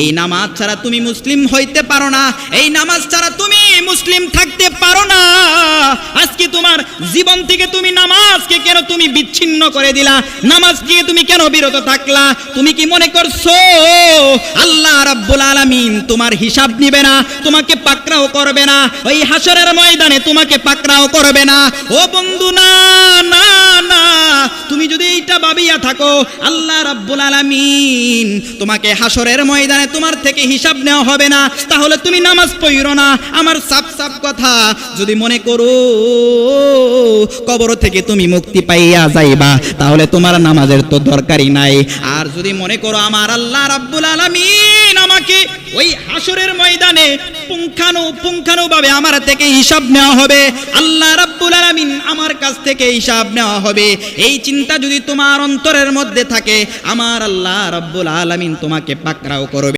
এই নামাজ ছাড়া তুমি মুসলিম হইতে পারো না, এই নামাজ ছাড়া তুমি মুসলিম থাকতে পারো না। আজকে তোমার জীবন থেকে তুমি নামাজকে কেন তুমি বিচ্ছিন্ন করে দিলা? নামাজ থেকে তুমি কেন বিরত থাকলা? তুমি কি মনে করছো আল্লাহ রাব্বুল আলামিন তোমার হিসাব নিবে না, তোমাকে পাকড়াও করবে না, ওই হাসরের ময়দানে তোমাকে পাকড়াও করবে না? ও বন্ধু, না না না, তুমি যদি এইটা ভাবিয়া থাকো আল্লাহ রাব্বুল আলামিন তোমাকে হাসরের ময়দানে তোমার থেকে হিসাব নেওয়া হবে না, তাহলে তুমি নামাজ পড়ো না। আমার সাফ সাফ কথা, যদি মনে করো কবর থেকে তুমি মুক্তি পাইয়া যাইবা, তাহলে তোমার নামাজের তো দরকারই নাই। আর যদি মনে করো আমার আল্লাহ রাব্বুল আলামিন আমাকে ওই হাসরের ময়দানে পুঙ্খানুপুঙ্খানুভাবে আমার থেকে হিসাব নেওয়া হবে, আল্লাহ রাব্বুল আলামিন আমার কাছ থেকে হিসাব নেওয়া হবে, এই চিন্তা যদি তোমার অন্তরের মধ্যে থাকে, আমার আল্লাহ রাব্বুল আলামিন তোমাকে পাকড়াও করবে।